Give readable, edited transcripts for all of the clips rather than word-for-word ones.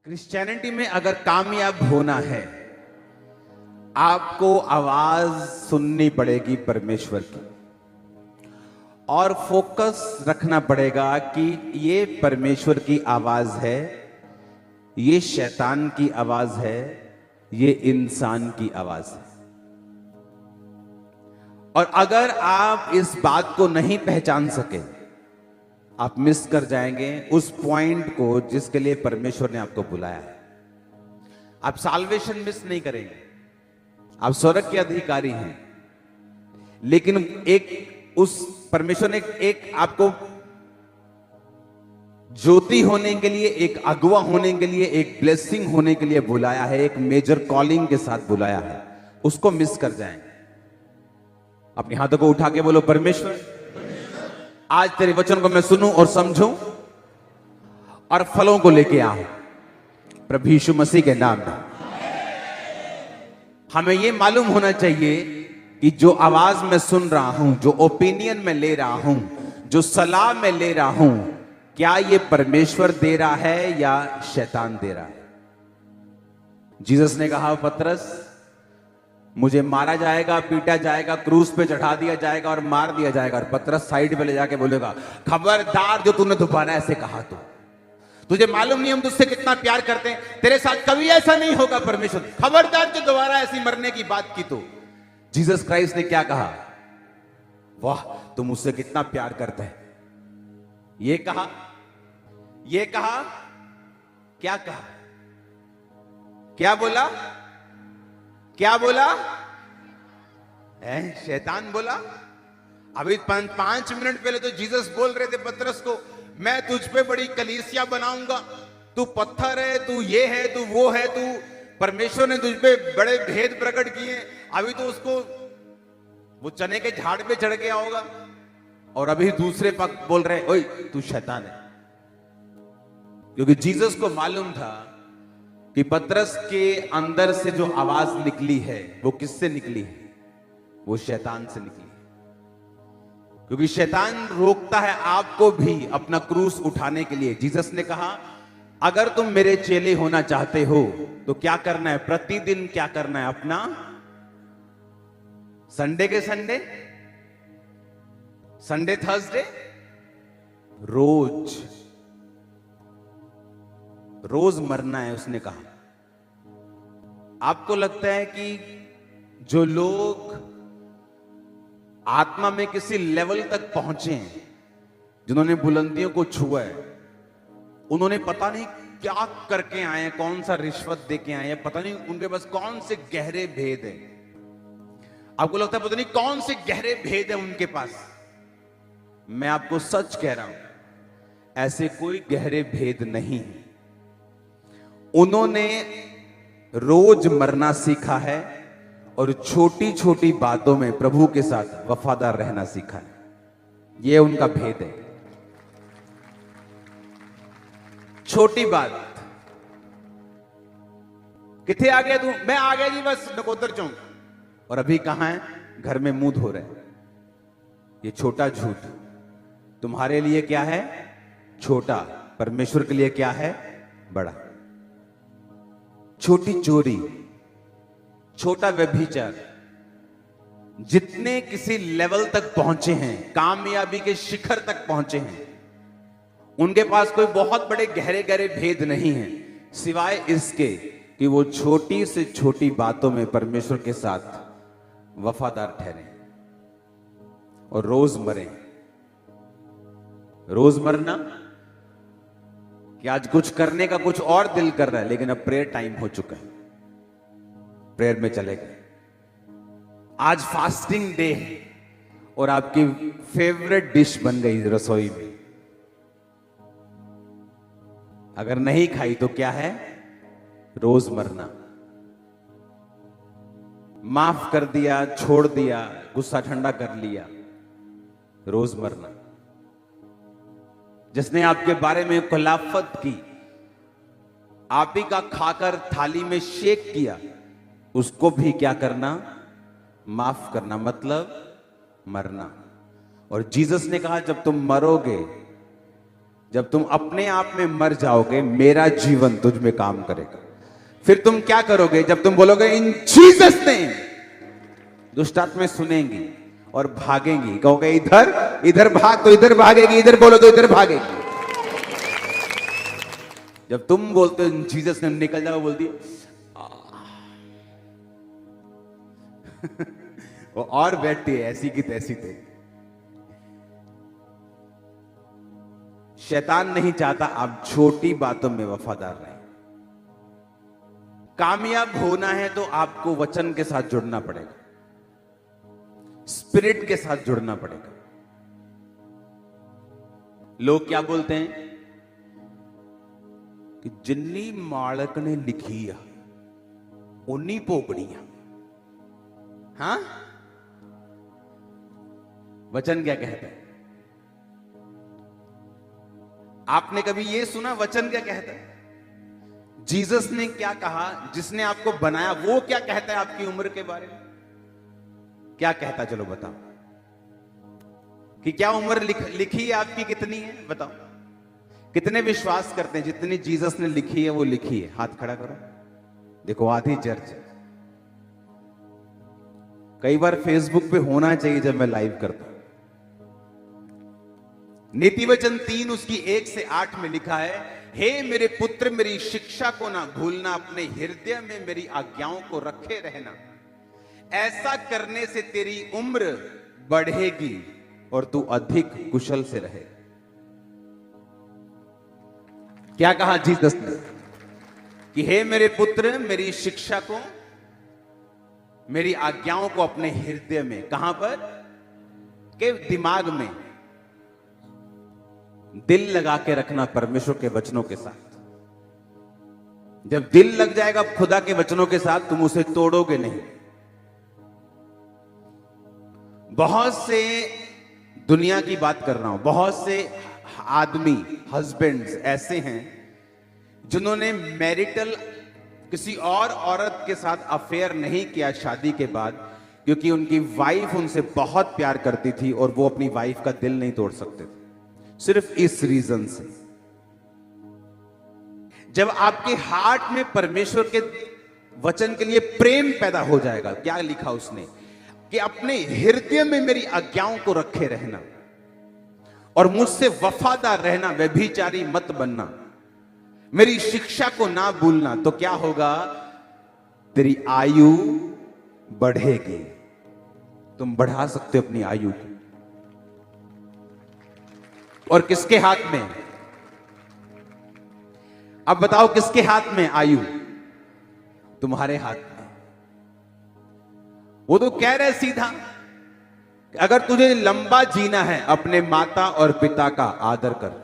Christianity में अगर कामयाब होना है, आपको आवाज सुननी पड़ेगी परमेश्वर की और फोकस रखना पड़ेगा कि ये परमेश्वर की आवाज है, ये शैतान की आवाज है, ये इंसान की आवाज है। और अगर आप इस बात को नहीं पहचान सके, आप मिस कर जाएंगे उस पॉइंट को जिसके लिए परमेश्वर ने आपको बुलाया है। आप साल्वेशन मिस नहीं करेंगे, आप स्वर्ग के अधिकारी हैं, लेकिन एक उस परमेश्वर ने एक आपको ज्योति होने के लिए, एक अगुवा होने के लिए, एक ब्लेसिंग होने के लिए बुलाया है, एक मेजर कॉलिंग के साथ बुलाया है। उसको मिस कर जाएंगे। अपने हाथों को उठा के बोलो, परमेश्वर आज तेरे वचन को मैं सुनूं और समझूं और फलों को लेके आऊं प्रभु यीशु मसीह के नाम में। हमें यह मालूम होना चाहिए कि जो आवाज मैं सुन रहा हूं, जो ओपिनियन में ले रहा हूं, जो सलाह में ले रहा हूं, क्या यह परमेश्वर दे रहा है या शैतान दे रहा है। जीसस ने कहा, पतरस मुझे मारा जाएगा, पीटा जाएगा, क्रूस पे चढ़ा दिया जाएगा और मार दिया जाएगा। और पतरस साइड पे ले जाके बोलेगा, खबरदार जो तूने दोबारा ऐसे कहा तो तुझे मालूम नहीं हम तुझसे कितना प्यार करते हैं, तेरे साथ कभी ऐसा नहीं होगा परमेश्वर, खबरदार जो दोबारा ऐसी मरने की बात की तो। जीसस क्राइस्ट ने क्या कहा, वाह तुम मुझसे कितना प्यार करते हैं। ये कहा, ये कहा, क्या कहा, क्या बोला, क्या बोला, शैतान बोला। अभी 5 मिनट पहले तो जीसस बोल रहे थे पतरस को, मैं तुझ पे बड़ी कलीसिया बनाऊंगा, तू पत्थर है, तू ये है, तू वो है, तू परमेश्वर ने तुझ पे बड़े भेद प्रकट किए। अभी तो उसको वो चने के झाड़ पे चढ़ गया होगा और अभी दूसरे पक्ष बोल रहे, ओए तू शैतान है। क्योंकि जीसस को मालूम था कि पतरस के अंदर से जो आवाज निकली है वो किससे निकली है, वो शैतान से निकली है। क्योंकि शैतान रोकता है आपको भी अपना क्रूस उठाने के लिए। जीसस ने कहा, अगर तुम मेरे चेले होना चाहते हो तो क्या करना है, प्रतिदिन क्या करना है, अपना संडे के संडे, संडे थर्सडे, रोज रोज मरना है। उसने कहा, आपको लगता है कि जो लोग आत्मा में किसी लेवल तक पहुंचे हैं, जिन्होंने बुलंदियों को छुआ है, उन्होंने पता नहीं क्या करके आए हैं, कौन सा रिश्वत दे के आए हैं, पता नहीं उनके पास कौन से गहरे भेद है। आपको लगता है पता नहीं कौन से गहरे भेद है उनके पास। मैं आपको सच कह रहा हूं, ऐसे कोई गहरे भेद नहीं है। उन्होंने रोज मरना सीखा है और छोटी छोटी बातों में प्रभु के साथ वफादार रहना सीखा है। यह उनका भेद है। छोटी बात, किथे आ गया तू, मैं आ गया जी बस नकोदर चौक, और अभी कहां है, घर में मुंह धो रहे। ये छोटा झूठ तुम्हारे लिए क्या है, छोटा, परमेश्वर के लिए क्या है, बड़ा। छोटी चोरी, छोटा व्यभिचार, जितने किसी लेवल तक पहुंचे हैं, कामयाबी के शिखर तक पहुंचे हैं, उनके पास कोई बहुत बड़े गहरे गहरे भेद नहीं है, सिवाय इसके कि वो छोटी से छोटी बातों में परमेश्वर के साथ वफादार ठहरे और रोज मरे। रोज मरना कि आज कुछ करने का कुछ और दिल कर रहा है, लेकिन अब प्रेयर टाइम हो चुका है, प्रेयर में चले गए। आज फास्टिंग डे है और आपकी फेवरेट डिश बन गई रसोई में, अगर नहीं खाई तो क्या है, रोज मरना। माफ कर दिया, छोड़ दिया, गुस्सा ठंडा कर लिया, रोज मरना। जिसने आपके बारे में खुलाफत की, आप ही का खाकर थाली में शेक किया, उसको भी क्या करना, माफ करना, मतलब मरना। और जीसस ने कहा, जब तुम मरोगे जब तुम अपने आप में मर जाओगे, मेरा जीवन तुझ में काम करेगा। फिर तुम क्या करोगे? जब तुम बोलोगे इन जीसस नेम, दुष्ट आत्माएं सुनेंगी और भागेंगी। कहोगे इधर इधर भाग, तो इधर भागेगी, इधर बोलो तो इधर भागेगी। जब तुम बोलते हो इन जीसस नेम, निकल जाओ, बोलती वो और बैठती है ऐसी की तैसी थे। शैतान नहीं चाहता आप छोटी बातों में वफादार रहें। कामयाब होना है तो आपको वचन के साथ जुड़ना पड़ेगा, स्पिरिट के साथ जुड़ना पड़ेगा। लोग क्या बोलते हैं कि जिन्नी मालक ने लिखी है उन्नी भोगनिया। हाँ, वचन क्या कहता है? आपने कभी ये सुना वचन क्या कहता है? जीसस ने क्या कहा? जिसने आपको बनाया वो क्या कहता है आपकी उम्र के बारे में? क्या कहता? चलो बताओ कि क्या उम्र लिखी है आपकी, कितनी है बताओ। कितने विश्वास करते हैं जितनी जीसस ने लिखी है वो लिखी है? हाथ खड़ा करो। देखो आधी चर्च। कई बार फेसबुक पे होना चाहिए जब मैं लाइव करता हूं। नीति वचन 3 उसकी 1 से 8 में लिखा है, हे मेरे पुत्र मेरी शिक्षा को ना भूलना, अपने हृदय में मेरी आज्ञाओं को रखे रहना। ऐसा करने से तेरी उम्र बढ़ेगी और तू अधिक कुशल से रहे। क्या कहा जीसस ने? कि हे मेरे पुत्र मेरी शिक्षा को, मेरी आज्ञाओं को अपने हृदय में, कहां पर? के दिमाग में दिल लगा के रखना परमेश्वर के वचनों के साथ। जब दिल लग जाएगा खुदा के वचनों के साथ, तुम उसे तोड़ोगे नहीं। बहुत से, दुनिया की बात कर रहा हूं, बहुत से आदमी, हस्बैंड्स ऐसे हैं जिन्होंने मैरिटल किसी और औरत के साथ अफेयर नहीं किया शादी के बाद, क्योंकि उनकी वाइफ उनसे बहुत प्यार करती थी और वो अपनी वाइफ का दिल नहीं तोड़ सकते थे, सिर्फ इस रीजन से। जब आपके हार्ट में परमेश्वर के वचन के लिए प्रेम पैदा हो जाएगा, क्या लिखा उसने कि अपने हृदय में मेरी आज्ञाओं को रखे रहना और मुझसे वफादार रहना, व्यभिचारी मत बनना, मेरी शिक्षा को ना भूलना, तो क्या होगा? तेरी आयु बढ़ेगी। तुम बढ़ा सकते हो अपनी आयु को। और किसके हाथ में? अब बताओ किसके हाथ में आयु? तुम्हारे हाथ में। वो तो कह रहे सीधा, अगर तुझे लंबा जीना है अपने माता और पिता का आदर कर।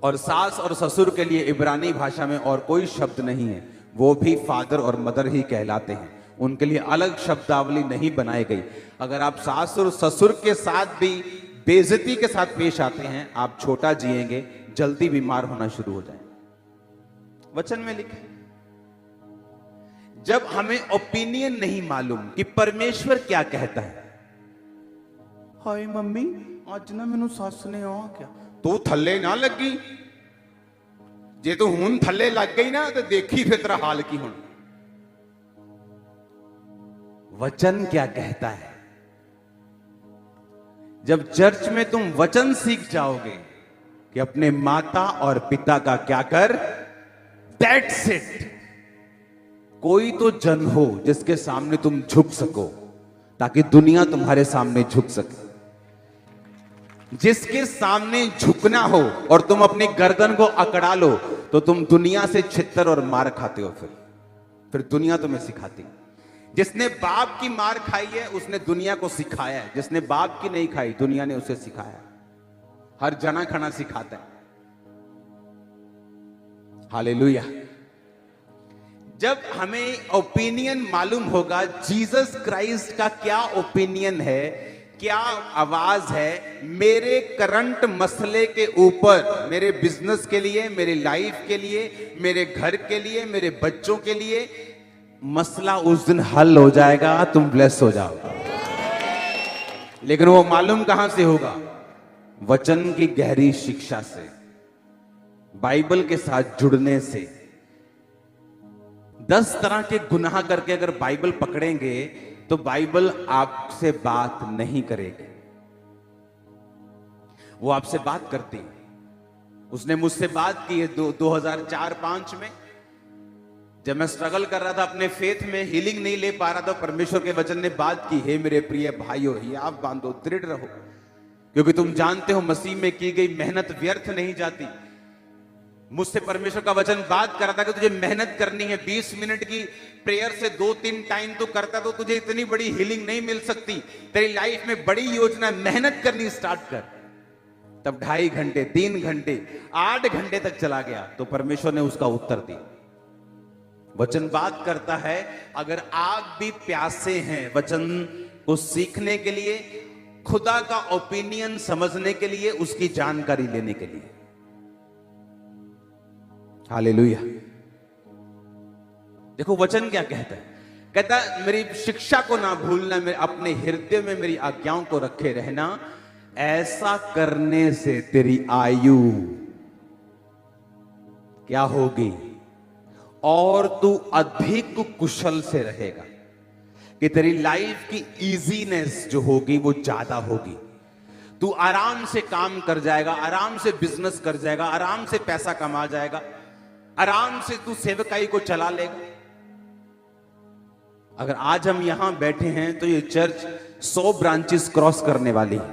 और सास और ससुर के लिए इब्रानी भाषा में और कोई शब्द नहीं है, वो भी फादर और मदर ही कहलाते हैं, उनके लिए अलग शब्दावली नहीं बनाई गई। अगर आप सास और ससुर के साथ भी बेइज्जती के साथ पेश आते हैं, आप छोटा जिएंगे, जल्दी बीमार होना शुरू हो जाए। वचन में लिखा है। जब हमें ओपिनियन नहीं मालूम कि परमेश्वर क्या कहता है, हाय मम्मी आज ना मैनू सस ने आ क्या, तू थल्ले ना लगी, जे तू हुन थल्ले लग गई ना तो देखी फिर तेरा हाल की हुन। वचन क्या कहता है? जब चर्च में तुम वचन सीख जाओगे कि अपने माता और पिता का क्या कर, दैट्स इट। कोई तो जन हो जिसके सामने तुम झुक सको, ताकि दुनिया तुम्हारे सामने झुक सके। जिसके सामने झुकना हो और तुम अपनी गर्दन को अकड़ा लो, तो तुम दुनिया से छित्तर और मार खाते हो। फिर दुनिया तुम्हें सिखाती। जिसने बाप की मार खाई है उसने दुनिया को सिखाया है, जिसने बाप की नहीं खाई दुनिया ने उसे सिखाया। हर जना खना सिखाता है। हालेलुया। जब हमें ओपिनियन मालूम होगा जीसस क्राइस्ट का क्या ओपिनियन है, क्या आवाज है मेरे करंट मसले के ऊपर, मेरे बिजनेस के लिए, मेरे लाइफ के लिए, मेरे घर के लिए, मेरे बच्चों के लिए, मसला उस दिन हल हो जाएगा, तुम ब्लेस हो जाओगे। लेकिन वो मालूम कहां से होगा? वचन की गहरी शिक्षा से, बाइबल के साथ जुड़ने से। 10 तरह के गुनाह करके अगर बाइबल पकड़ेंगे तो बाइबल आपसे बात नहीं करेगी, वो आपसे बात करती है। उसने मुझसे बात की है 2004-5 में, जब मैं स्ट्रगल कर रहा था अपने फेथ में, हीलिंग नहीं ले पा रहा था। परमेश्वर के वचन ने बात की, हे मेरे प्रिय भाइयों, ये आप बांधो, दृढ़ रहो, क्योंकि तुम जानते हो मसीह में की गई मेहनत व्यर्थ नहीं जाती। मुझसे परमेश्वर का वचन बात कर रहा था कि तुझे मेहनत करनी है। 20 मिनट की प्रेयर से 2-3 टाइम तो करता तो तुझे इतनी बड़ी हीलिंग नहीं मिल सकती। तेरी लाइफ में बड़ी योजना, मेहनत करनी स्टार्ट कर। तब 2.5 घंटे, 3 घंटे, 8 घंटे तक चला गया, तो परमेश्वर ने उसका उत्तर दिया। वचन बात करता है। अगर आप भी प्यासे हैं वचन को सीखने के लिए, खुदा का ओपिनियन समझने के लिए, उसकी जानकारी लेने के लिए। हालेलुया। देखो वचन क्या कहता है, कहता है मेरी शिक्षा को ना भूलना, मेरे अपने हृदय में मेरी आज्ञाओं को रखे रहना, ऐसा करने से तेरी आयु क्या होगी और तू अधिक कुशल से रहेगा, कि तेरी लाइफ की इजीनेस जो होगी वो ज्यादा होगी। तू आराम से काम कर जाएगा, आराम से बिजनेस कर जाएगा, आराम से पैसा कमा जाएगा, आराम से तू सेवकाई को चला लेगा। अगर आज हम यहां बैठे हैं तो ये चर्च 100 ब्रांचेस क्रॉस करने वाली है,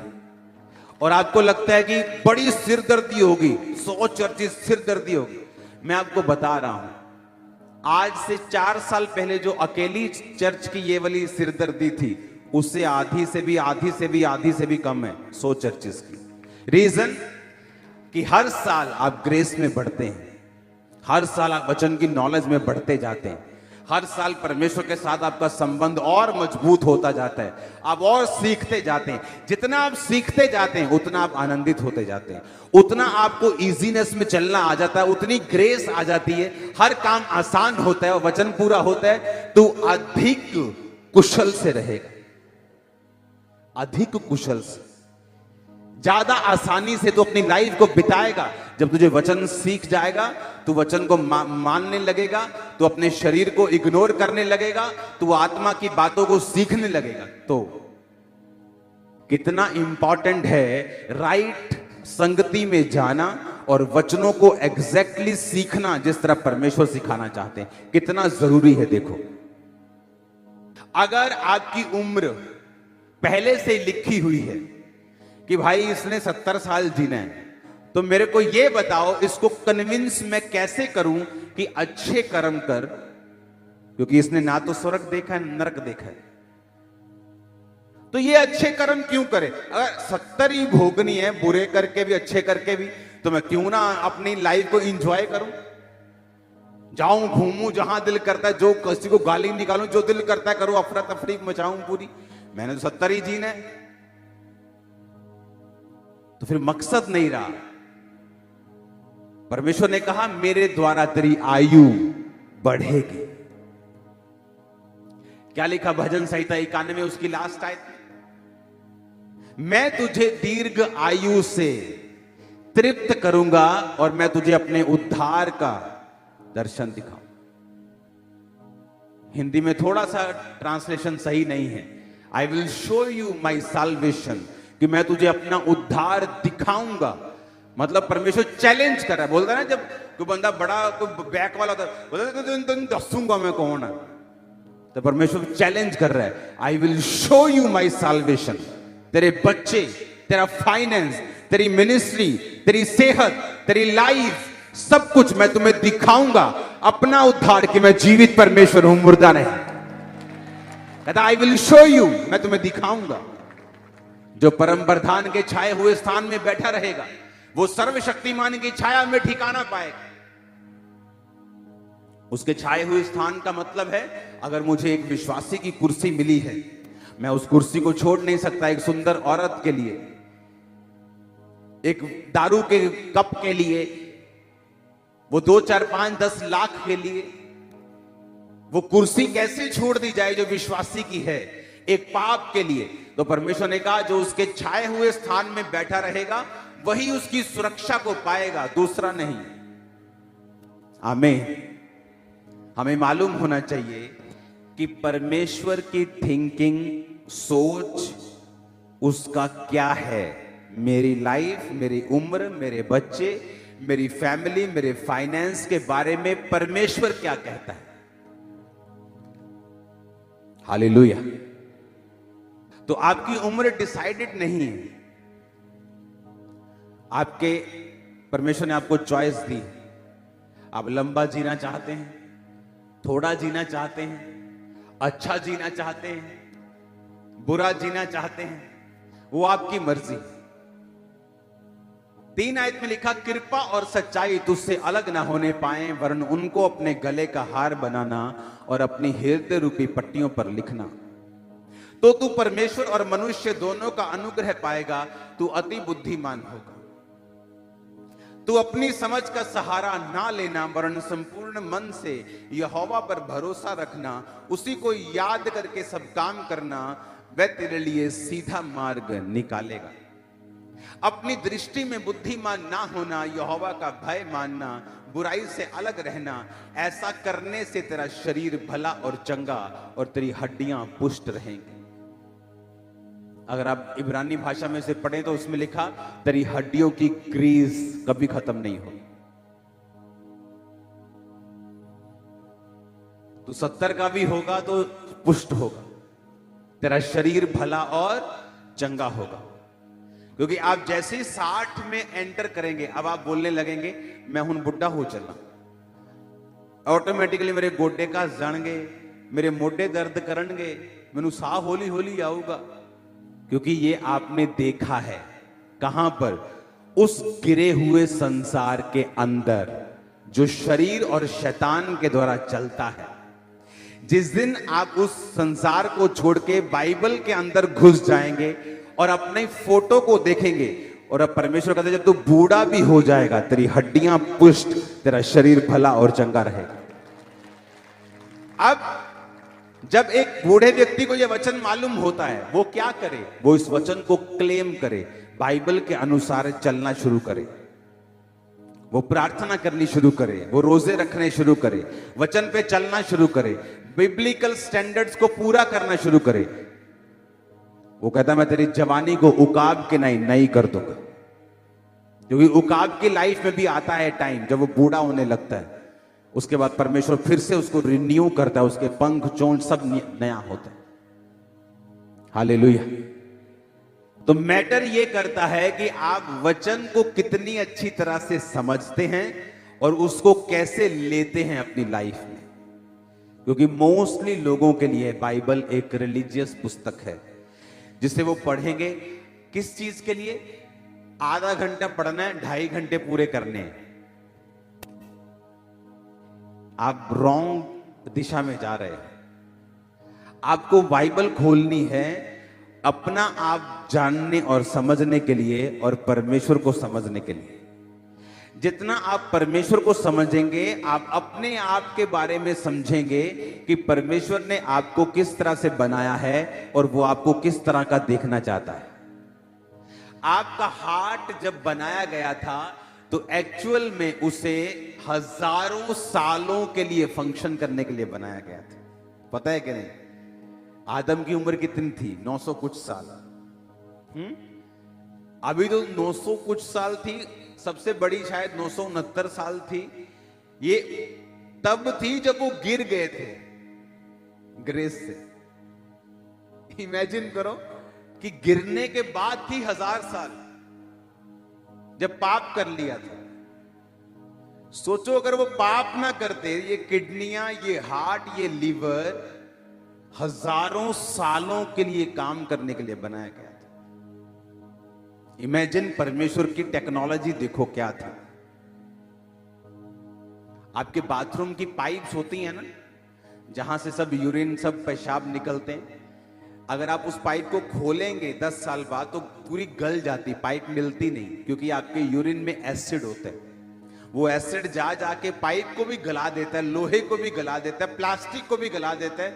और आपको लगता है कि बड़ी सिरदर्दी होगी, 100 चर्चेस सिरदर्दी होगी। मैं आपको बता रहा हूं, आज से 4 साल पहले जो अकेली चर्च की ये वाली सिरदर्दी थी, उससे आधी से भी कम है 100 चर्चेस की। रीजन कि हर साल आप ग्रेस में बढ़ते हैं, हर साल आप वचन की नॉलेज में बढ़ते जाते हैं, हर साल परमेश्वर के साथ आपका संबंध और मजबूत होता जाता है, आप और सीखते जाते हैं। जितना आप सीखते जाते हैं उतना आप आनंदित होते जाते हैं, उतना आपको इजीनेस में चलना आ जाता है, उतनी ग्रेस आ जाती है, हर काम आसान होता है और वचन पूरा होता है। तो अधिक कुशल से रहेगा, अधिक कुशल से, ज्यादा आसानी से तो अपनी लाइफ को बिताएगा। जब तुझे वचन सीख जाएगा तो वचन को मानने लगेगा, तो अपने शरीर को इग्नोर करने लगेगा, तो आत्मा की बातों को सीखने लगेगा। तो कितना इंपॉर्टेंट है राइट संगति में जाना और वचनों को एग्जैक्टली सीखना जिस तरह परमेश्वर सिखाना चाहते हैं, कितना जरूरी है। देखो, अगर आपकी उम्र पहले से लिखी हुई है कि भाई इसने 70 साल जीना है, तो मेरे को यह बताओ इसको कन्विंस मैं कैसे करूं कि अच्छे कर्म कर, क्योंकि इसने ना तो स्वर्ग देखा है नरक देखा है, तो ये अच्छे कर्म क्यों करे? अगर 70 ही भोगनी है, बुरे करके भी अच्छे करके भी, तो मैं क्यों ना अपनी लाइफ को एंजॉय करूं, जाऊं घूमूं जहां दिल करता है, जो किसी को गाली निकालूं, जो दिल करता है करूं, अफरा तफरी मचाऊं पूरी। मैंने तो 70 ही जीना है, तो फिर मकसद नहीं रहा। परमेश्वर ने कहा मेरे द्वारा तेरी आयु बढ़ेगी। क्या लिखा भजन संहिता 91 उसकी लास्ट आयत में, मैं तुझे दीर्घ आयु से तृप्त करूंगा और मैं तुझे अपने उद्धार का दर्शन दिखाऊं। हिंदी में थोड़ा सा ट्रांसलेशन सही नहीं है, I will show you my salvation, कि मैं तुझे अपना उद्धार दिखाऊंगा। मतलब परमेश्वर चैलेंज कर रहा है, बोलता है ना जब कोई बंदा बड़ा कोई बैक वाला होता है, बोलता है दसूंगा मैं कौन है, तो परमेश्वर चैलेंज कर रहा है, I will show you my salvation. तेरे बच्चे, तेरा फाइनेंस, तेरी मिनिस्ट्री, तेरी सेहत, तेरी लाइफ, सब कुछ मैं तुम्हें दिखाऊंगा, अपना उद्धार, कि मैं जीवित परमेश्वर हूं, मुर्दा नहीं। कहता आई विल शो यू, मैं तुम्हें दिखाऊंगा। जो परम प्रधान के छाए हुए स्थान में बैठा रहेगा वो सर्वशक्तिमान की छाया में ठिकाना पाएगा। उसके छाए हुए स्थान का मतलब है, अगर मुझे एक विश्वासी की कुर्सी मिली है, मैं उस कुर्सी को छोड़ नहीं सकता एक सुंदर औरत के लिए, एक दारू के कप के लिए, वो 2, 4, 5, 10 लाख के लिए। वो कुर्सी कैसे छोड़ दी जाए जो विश्वासी की है? एक पाप के लिए। तो परमेश्वर ने कहा जो उसके छाए हुए स्थान में बैठा रहेगा वही उसकी सुरक्षा को पाएगा, दूसरा नहीं। आमीन। हमें मालूम होना चाहिए कि परमेश्वर की थिंकिंग, सोच उसका क्या है मेरी लाइफ, मेरी उम्र, मेरे बच्चे, मेरी फैमिली, मेरे फाइनेंस के बारे में परमेश्वर क्या कहता है। हालेलुया। तो आपकी उम्र डिसाइडेड नहीं है। आपके परमेश्वर ने आपको चॉइस दी। आप लंबा जीना चाहते हैं, थोड़ा जीना चाहते हैं, अच्छा जीना चाहते हैं, बुरा जीना चाहते हैं, वो आपकी मर्जी। 3 आयत में लिखा, कृपा और सच्चाई तुझसे अलग ना होने पाए, वरन उनको अपने गले का हार बनाना और अपनी हृदय रूपी पट्टियों पर लिखना। तो तू परमेश्वर और मनुष्य दोनों का अनुग्रह पाएगा। तू अति बुद्धिमान होगा। तू अपनी समझ का सहारा ना लेना, वरन संपूर्ण मन से यहोवा पर भरोसा रखना। उसी को याद करके सब काम करना, वह तेरे लिए सीधा मार्ग निकालेगा। अपनी दृष्टि में बुद्धिमान ना होना, यहोवा का भय मानना, बुराई से अलग रहना। ऐसा करने से तेरा शरीर भला और चंगा और तेरी हड्डियां पुष्ट रहेंगी। अगर आप इब्रानी भाषा में से पढ़ें तो उसमें लिखा, तेरी हड्डियों की क्रीज कभी खत्म नहीं होगी। तो 70 का भी होगा तो पुष्ट होगा, तेरा शरीर भला और चंगा होगा। क्योंकि आप जैसे ही 60 में एंटर करेंगे, अब आप बोलने लगेंगे मैं हूं बुढ़ा हो चला, ऑटोमेटिकली मेरे गोडे का जणगे, मेरे मोढे दर्द करनगे, मैनू साह होली होली आऊगा। क्योंकि ये आपने देखा है कहां पर, उस गिरे हुए संसार के अंदर जो शरीर और शैतान के द्वारा चलता है। जिस दिन आप उस संसार को छोड़ के बाइबल के अंदर घुस जाएंगे और अपने फोटो को देखेंगे, और अब परमेश्वर कहते हैं जब तू बूढ़ा भी हो जाएगा तेरी हड्डियां पुष्ट, तेरा शरीर भला और चंगा रहेगा। अब जब एक बूढ़े व्यक्ति को यह वचन मालूम होता है, वो क्या करे? वो इस वचन को क्लेम करे, बाइबल के अनुसार चलना शुरू करे, वो प्रार्थना करनी शुरू करे, वो रोजे रखने शुरू करे, वचन पे चलना शुरू करे, बिब्लिकल स्टैंडर्ड्स को पूरा करना शुरू करे। वो कहता है मैं तेरी जवानी को उकाब के नई कर दूंगा। क्योंकि उकाब की लाइफ में भी आता है टाइम जब वो बूढ़ा होने लगता है, उसके बाद परमेश्वर फिर से उसको रिन्यू करता है, उसके पंख चोंच सब नया होता है। हालेलुया। तो मैटर ये करता है कि आप वचन को कितनी अच्छी तरह से समझते हैं और उसको कैसे लेते हैं अपनी लाइफ में। क्योंकि मोस्टली लोगों के लिए बाइबल एक रिलीजियस पुस्तक है जिसे वो पढ़ेंगे किस चीज के लिए? आधा घंटा पढ़ना है, 2.5 घंटे पूरे करने हैं। आप रॉन्ग दिशा में जा रहे हैं। आपको बाइबल खोलनी है अपना आप जानने और समझने के लिए और परमेश्वर को समझने के लिए। जितना आप परमेश्वर को समझेंगे, आप अपने आप के बारे में समझेंगे कि परमेश्वर ने आपको किस तरह से बनाया है और वो आपको किस तरह का देखना चाहता है। आपका हार्ट जब बनाया गया था तो एक्चुअल में उसे हजारों सालों के लिए फंक्शन करने के लिए बनाया गया था। पता है कि नहीं? आदम की उम्र कितनी थी? 900 कुछ साल। अभी तो 900 कुछ साल थी, सबसे बड़ी शायद 969 साल थी। ये तब थी जब वो गिर गए थे ग्रेस से। इमेजिन करो कि गिरने के बाद थी 1000 साल जब पाप कर लिया था। सोचो अगर वो पाप ना करते, ये किडनियां, ये हार्ट, ये लीवर हजारों सालों के लिए काम करने के लिए बनाया गया था। इमेजिन परमेश्वर की टेक्नोलॉजी देखो क्या था। आपके बाथरूम की पाइप्स होती हैं ना, जहां से सब यूरिन, सब पेशाब निकलते हैं। अगर आप उस पाइप को खोलेंगे 10 साल बाद तो पूरी गल जाती, पाइप मिलती नहीं, क्योंकि आपके यूरिन में एसिड होता है। वो एसिड जा जाके पाइप को भी गला देता है, लोहे को भी गला देता है, प्लास्टिक को भी गला देता है।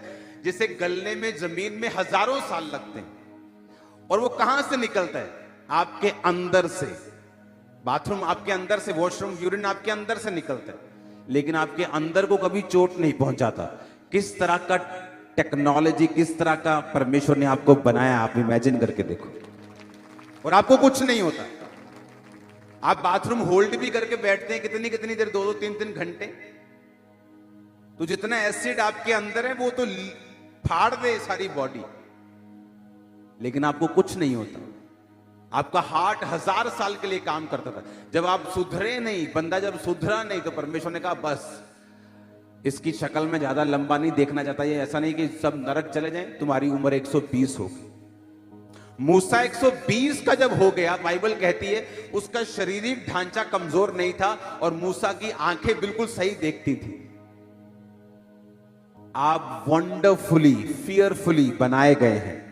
जिसे गलने में जमीन में हजारों साल लगते हैं। और वो कहां से निकलता है? आपके अंदर से। बाथरूम आपके अंदर से, वॉशरूम, यूरिन आपके अंदर से निकलता है, लेकिन आपके अंदर को कभी चोट नहीं पहुंचाता। किस तरह का टेक्नोलॉजी, किस तरह का परमेश्वर ने आपको बनाया, आप इमेजिन करके देखो। और आपको कुछ नहीं होता। आप बाथरूम होल्ड भी करके बैठते हैं कितनी कितनी देर, 2-2 3-3 घंटे। तो जितना एसिड आपके अंदर है वो तो फाड़ दे सारी बॉडी, लेकिन आपको कुछ नहीं होता। आपका हार्ट 1000 साल के लिए काम करता था। जब आप सुधरे नहीं, बंदा जब सुधरा नहीं, तो परमेश्वर ने कहा बस इसकी शक्ल में ज्यादा लंबा नहीं देखना चाहता। ये ऐसा नहीं कि सब नरक चले जाएं, तुम्हारी उम्र 120 होगी। मूसा 120 का जब हो गया, बाइबल कहती है उसका शारीरिक ढांचा कमजोर नहीं था और मूसा की आंखें बिल्कुल सही देखती थी। आप वंडरफुली, फियरफुली बनाए गए हैं।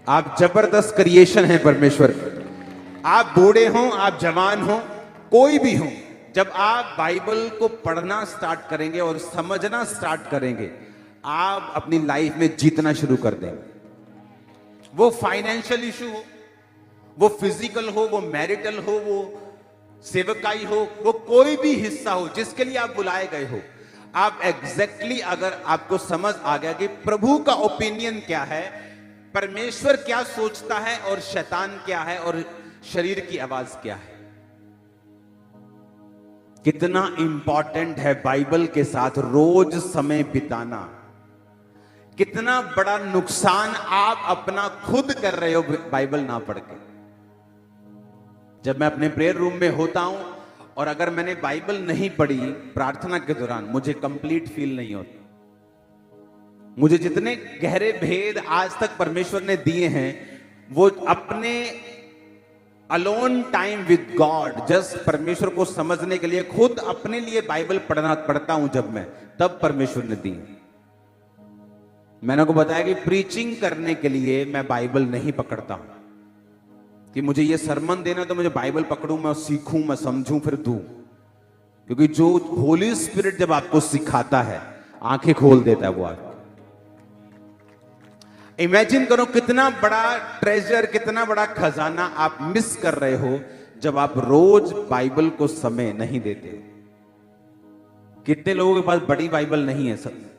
आप जबरदस्त क्रिएशन है परमेश्वर के। आप बूढ़े हों, आप जवान हों, कोई भी हो, जब आप बाइबल को पढ़ना स्टार्ट करेंगे और समझना स्टार्ट करेंगे, आप अपनी लाइफ में जीतना शुरू कर देंगे। वो फाइनेंशियल इशू हो, वो फिजिकल हो, वो मैरिटल हो, वो सेवकाई हो, वो कोई भी हिस्सा हो जिसके लिए आप बुलाए गए हो, आप एग्जैक्टली अगर आपको समझ आ गया कि प्रभु का ओपिनियन क्या है, परमेश्वर क्या सोचता है और शैतान क्या है और शरीर की आवाज क्या है। कितना इंपॉर्टेंट है बाइबल के साथ रोज समय बिताना। कितना बड़ा नुकसान आप अपना खुद कर रहे हो बाइबल ना पढ़ के। जब मैं अपने प्रेयर रूम में होता हूं और अगर मैंने बाइबल नहीं पढ़ी प्रार्थना के दौरान, मुझे कंप्लीट फील नहीं होता। मुझे जितने गहरे भेद आज तक परमेश्वर ने दिए हैं, वो अपने alone time with God, just परमेश्वर को समझने के लिए खुद अपने लिए बाइबल पढ़ता हूं जब मैं, तब परमेश्वर ने दी। मैंने आपको बताया कि प्रीचिंग करने के लिए मैं बाइबल नहीं पकड़ता हूं कि मुझे ये सरमन देना तो मुझे बाइबल पकड़ूं, मैं सीखूं, मैं समझूं, फिर दूं। क्योंकि जो होली स्पिरिट जब आपको सिखाता है, आंखें खोल देता है वो आपको। इमेजिन करो कितना बड़ा ट्रेजर, कितना बड़ा खजाना आप मिस कर रहे हो जब आप रोज बाइबल को समय नहीं देते। कितने लोगों के पास बड़ी बाइबल नहीं है,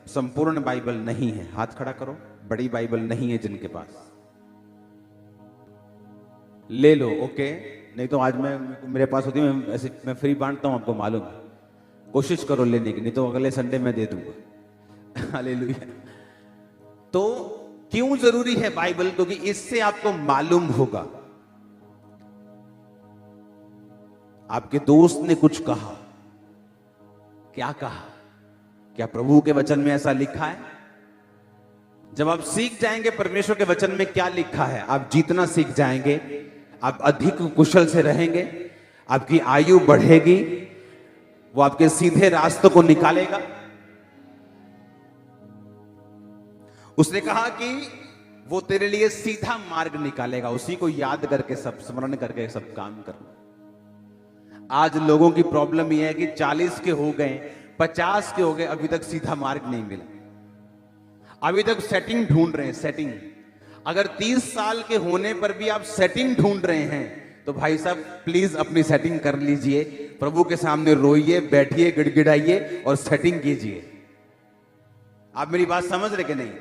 संपूर्ण बाइबल नहीं है? हाथ खड़ा करो। बड़ी बाइबल नहीं है जिनके पास, ले लो। ओके, नहीं तो आज मेरे पास होती, मैं फ्री बांटता हूं, आपको मालूम है। कोशिश करो लेने की, नहीं तो अगले संडे मैं दे दूंगा। हालेलुया। तो क्यों जरूरी है बाइबल? क्योंकि इससे आपको मालूम होगा। आपके दोस्त ने कुछ कहा, क्या कहा? क्या प्रभु के वचन में ऐसा लिखा है? जब आप सीख जाएंगे परमेश्वर के वचन में क्या लिखा है, आप जीतना सीख जाएंगे, आप अधिक कुशल से रहेंगे, आपकी आयु बढ़ेगी, वो आपके सीधे रास्तों को निकालेगा। उसने कहा कि वो तेरे लिए सीधा मार्ग निकालेगा, उसी को याद करके, सब स्मरण करके सब काम करना। आज लोगों की प्रॉब्लम यह है कि 40 के हो गए, 50 के हो गए, अभी तक सीधा मार्ग नहीं मिला। अभी तक सेटिंग ढूंढ रहे हैं, सेटिंग। अगर 30 साल के होने पर भी आप सेटिंग ढूंढ रहे हैं, तो भाई साहब प्लीज अपनी सेटिंग कर लीजिए। प्रभु के सामने रोइए, बैठिए, गिड़गिड़ाइए और सेटिंग कीजिए। आप मेरी बात समझ रहे कि नहीं?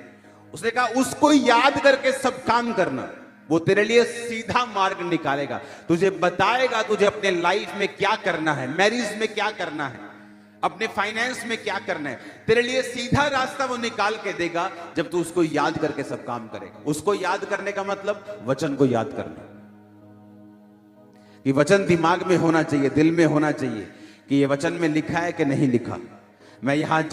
उसने कहा उसको याद करके सब काम करना, वो तेरे लिए सीधा मार्ग निकालेगा, तुझे बताएगा तुझे अपने लाइफ में क्या करना है, मैरिज में क्या करना है, अपने फाइनेंस में क्या करना है। तेरे लिए सीधा रास्ता वो निकाल के देगा जब तू उसको याद करके सब काम करेगा। उसको याद करने का मतलब वचन को याद करना, कि वचन दिमाग में होना चाहिए, दिल में होना चाहिए कि ये वचन में लिखा है कि नहीं लिखा, मैं यहां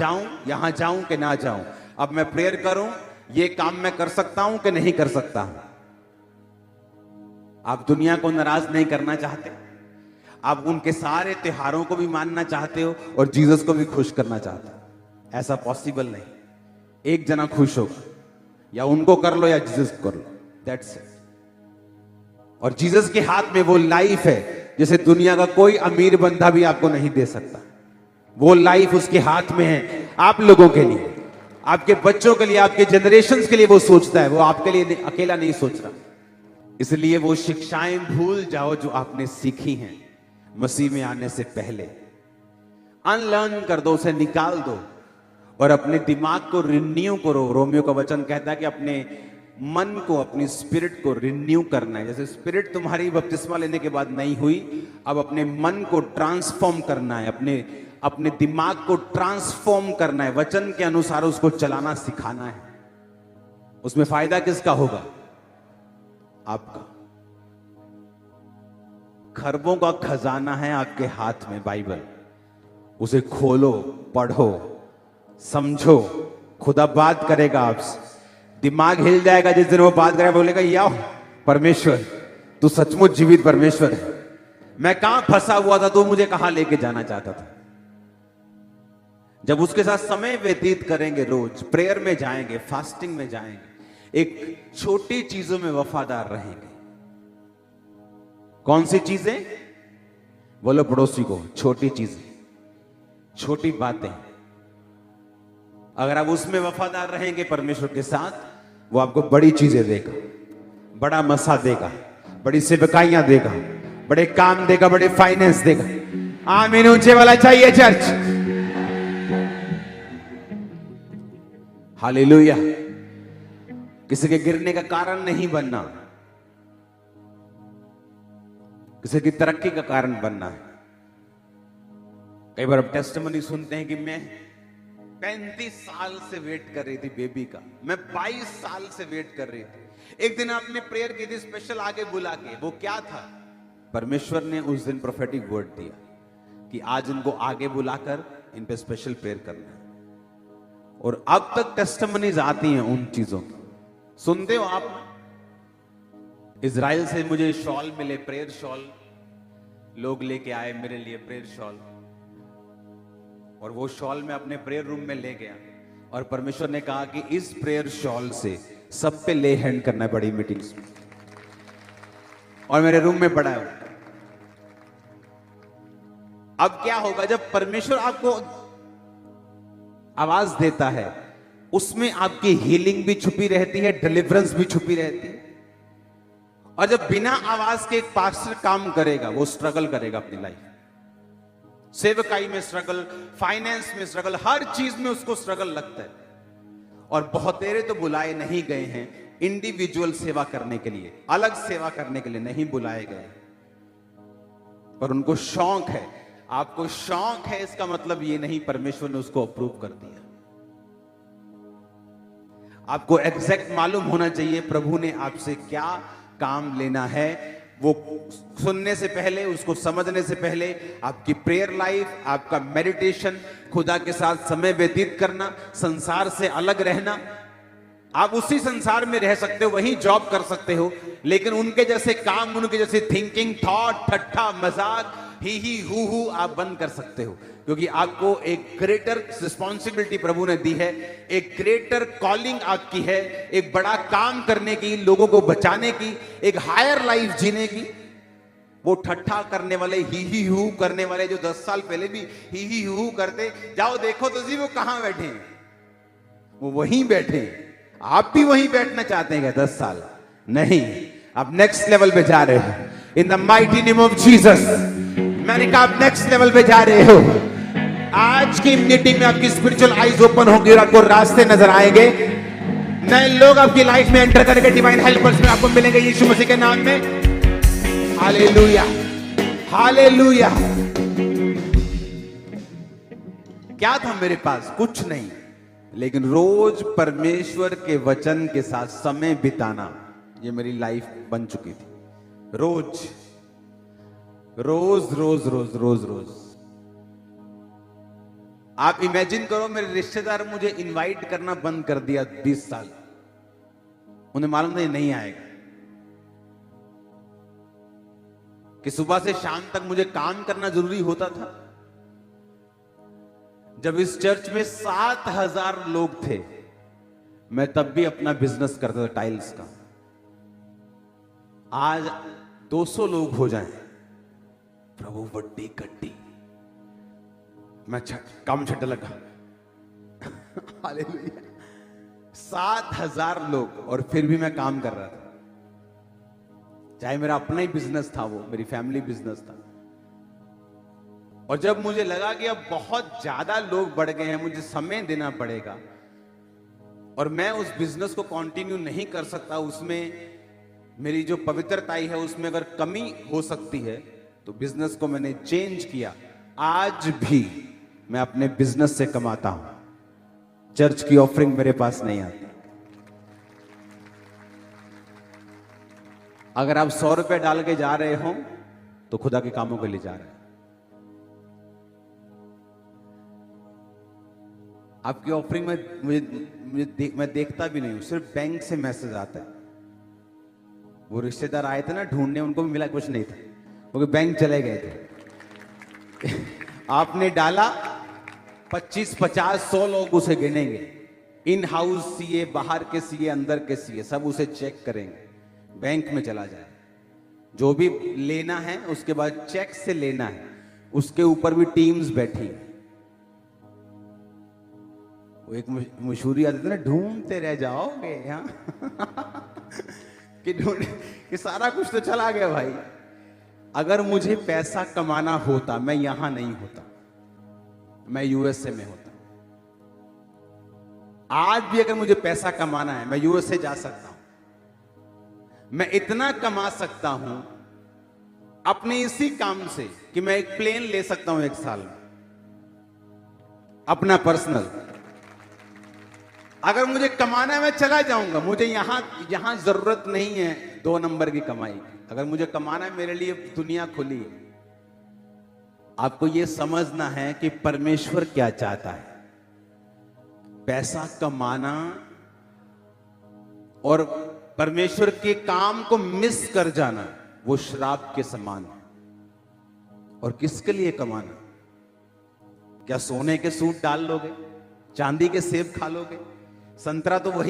जाऊं कि ना जाऊं, अब मैं प्रेयर करूं, ये काम मैं कर सकता हूं कि नहीं कर सकता। आप दुनिया को नाराज नहीं करना चाहते, आप उनके सारे त्योहारों को भी मानना चाहते हो और जीसस को भी खुश करना चाहते हो। ऐसा पॉसिबल नहीं। एक जना खुश हो, या उनको कर लो या जीसस को कर लो, दैट्स इट। और जीसस के हाथ में वो लाइफ है जैसे दुनिया का कोई अमीर बंदा भी आपको नहीं दे सकता। वो लाइफ उसके हाथ में है आप लोगों के लिए। आपके बच्चों के लिए, आपके जनरेशन्स के लिए वो सोचता है, वो आपके लिए अकेला नहीं सोच रहा। इसलिए वो शिक्षाएं भूल जाओ जो आपने सीखी हैं मसीह में आने से पहले। अनलर्न कर दो, उसे निकाल दो और अपने दिमाग को रिन्यू करो। रोमियो का वचन कहता है कि अपने मन को, अपनी स्पिरिट को रिन्यू करना है। जैसे स्पिरिट तुम्हारी बपतिस्मा लेने के बाद नहीं हुई, अब अपने मन को ट्रांसफॉर्म करना है, अपने दिमाग को ट्रांसफॉर्म करना है, वचन के अनुसार उसको चलाना सिखाना है। उसमें फायदा किसका होगा? आपका। खरबों का खजाना है आपके हाथ में बाइबल। उसे खोलो, पढ़ो, समझो। खुदा बात करेगा आपसे। दिमाग हिल जाएगा जिस दिन वो बात करेगा, बोलेगा या परमेश्वर तू सचमुच जीवित परमेश्वर है। मैं कहां फंसा हुआ था, तो मुझे कहां लेके जाना चाहता था। जब उसके साथ समय व्यतीत करेंगे, रोज प्रेयर में जाएंगे, फास्टिंग में जाएंगे, एक छोटी चीजों में वफादार रहेंगे। कौन सी चीजें? बोलो पड़ोसी को, छोटी चीजें, छोटी बातें। अगर आप उसमें वफादार रहेंगे परमेश्वर के साथ, वो आपको बड़ी चीजें देगा, बड़ा मसा देगा, बड़ी सेवकाइयां देगा, बड़े काम देगा, बड़े फाइनेंस देगा। आमीन ऊंचे वाला चाहिए चर्च। हालेलुया। किसी के गिरने का कारण नहीं बनना, किसी की तरक्की का कारण बनना है। कई बार आप टेस्टिमनी सुनते हैं कि मैं 35 साल से वेट कर रही थी बेबी का, मैं 22 साल से वेट कर रही थी। एक दिन आपने प्रेयर की थी स्पेशल आगे बुला के। वो क्या था? परमेश्वर ने उस दिन प्रोफेटिक वर्ड दिया कि आज इनको आगे बुलाकर इन पे स्पेशल प्रेयर करना है। और अब तक टेस्टिमनीज आती हैं उन चीजों की। सुनते हो आप? इजराइल से मुझे शॉल मिले, प्रेयर शॉल लोग लेके आए मेरे लिए, प्रेयर शॉल। और वो शॉल मैं अपने प्रेयर रूम में ले गया और परमेश्वर ने कहा कि इस प्रेयर शॉल से सब पे ले हैंड करना है बड़ी मीटिंग्स में। और मेरे रूम में पड़ा है। अब क्या होगा? जब परमेश्वर आपको आवाज देता है, उसमें आपकी हीलिंग भी छुपी रहती है, डिलीवरेंस भी छुपी रहती है। और जब बिना आवाज के एक पास्टर काम करेगा, वो स्ट्रगल करेगा अपनी लाइफ। सेवकाई में स्ट्रगल, फाइनेंस में स्ट्रगल, हर चीज में उसको स्ट्रगल लगता है। और बहुतेरे तो बुलाए नहीं गए हैं इंडिविजुअल सेवा करने के लिए, अलग सेवा करने के लिए नहीं बुलाए गए, पर उनको शौक है। आपको शौक है, इसका मतलब ये नहीं परमेश्वर ने उसको अप्रूव कर दिया। आपको एग्जैक्ट मालूम होना चाहिए प्रभु ने आपसे क्या काम लेना है। वो सुनने से पहले, उसको समझने से पहले आपकी प्रेयर लाइफ, आपका मेडिटेशन, खुदा के साथ समय व्यतीत करना, संसार से अलग रहना। आप उसी संसार में रह सकते हो, वही जॉब कर सकते हो, लेकिन उनके जैसे काम, उनके जैसे थिंकिंग, थॉट, ठट्ठा, मजाक, ही हु आप बंद कर सकते हो। क्योंकि आपको एक ग्रेटर रिस्पॉन्सिबिलिटी प्रभु ने दी है, एक ग्रेटर कॉलिंग आपकी है, एक बड़ा काम करने की, लोगों को बचाने की, एक हायर लाइफ जीने की। वो ठट्ठा करने वाले, ही हु करने वाले, जो 10 साल पहले भी ही हु करते, जाओ देखो तो जी वो कहां बैठे हैं। वो वहीं बैठे हैं। आप भी वहीं बैठना चाहते हैं क्या 10 साल? नहीं, आप नेक्स्ट लेवल पे जा रहे हो। In the mighty name of Jesus. मैंने कहा आप नेक्स्ट लेवल पे जा रहे हो। आज की मीटिंग में आपकी स्पिरिचुअल आईज ओपन होंगी और आपको रास्ते नजर आएंगे। नए लोग आपकी लाइफ में एंटर करके डिवाइन हेल्पर्स में आपको मिलेंगे यीशु मसीह के नाम में। Hallelujah, hallelujah. क्या था मेरे पास? कुछ नहीं, लेकिन रोज परमेश्वर के वचन के साथ समय बिताना, ये मेरी लाइफ बन चुकी थी। रोज रोज रोज रोज रोज रोज। आप इमेजिन करो, मेरे रिश्तेदार मुझे इनवाइट करना बंद कर दिया 20 साल। उन्हें मालूम नहीं आएगा कि सुबह से शाम तक मुझे काम करना जरूरी होता था। जब इस चर्च में 7,000 लोग थे, मैं तब भी अपना बिजनेस करता था टाइल्स का। आज 200 लोग हो जाएं, प्रभु वड्डी कट्टी, मैं काम छट लगा। हालेलुया। 7,000 लोग, और फिर भी मैं काम कर रहा था। चाहे मेरा अपना ही बिजनेस था, वो मेरी फैमिली बिजनेस था। और जब मुझे लगा कि अब बहुत ज्यादा लोग बढ़ गए हैं, मुझे समय देना पड़ेगा और मैं उस बिजनेस को कंटिन्यू नहीं कर सकता, उसमें मेरी जो पवित्रताई है उसमें अगर कमी हो सकती है, तो बिजनेस को मैंने चेंज किया। आज भी मैं अपने बिजनेस से कमाता हूं, चर्च की ऑफरिंग मेरे पास नहीं आती। अगर आप 100 रुपए डाल के जा रहे हो तो खुदा के कामों के लिए जा रहे हैं। आपकी ऑफरिंग में मैं देखता भी नहीं हूं, सिर्फ बैंक से मैसेज आता है। वो रिश्तेदार आए थे ना ढूंढने, उनको भी मिला कुछ नहीं था, क्योंकि बैंक चले गए थे। आपने डाला 25, 50, 100 लोग उसे गिनेंगे। इन हाउस सीए, बाहर के सीए, अंदर के सीए, सब उसे चेक करेंगे। बैंक में चला जाए, जो भी लेना है उसके बाद चेक से लेना है। उसके ऊपर भी टीम्स बैठी। वो एक मशहूरी आती थी ना, ढूंढते रह जाओगे यहाँ। कि सारा कुछ तो चला गया भाई। अगर मुझे पैसा कमाना होता, मैं यहां नहीं होता, मैं यूएसए में होता। आज भी अगर मुझे पैसा कमाना है, मैं यूएसए जा सकता हूं। मैं इतना कमा सकता हूं अपने इसी काम से कि मैं एक प्लेन ले सकता हूं 1 साल में, अपना पर्सनल। अगर मुझे कमाना है, मैं चला जाऊंगा। मुझे यहां जरूरत नहीं है 2 नंबर की कमाई की। अगर मुझे कमाना है, मेरे लिए दुनिया खुली है। आपको यह समझना है कि परमेश्वर क्या चाहता है। पैसा कमाना और परमेश्वर के काम को मिस कर जाना, वो श्राप के समान है। और किसके लिए कमाना? क्या सोने के सूट डाल लोगे? चांदी के सेब खा लोगे? संतरा तो वही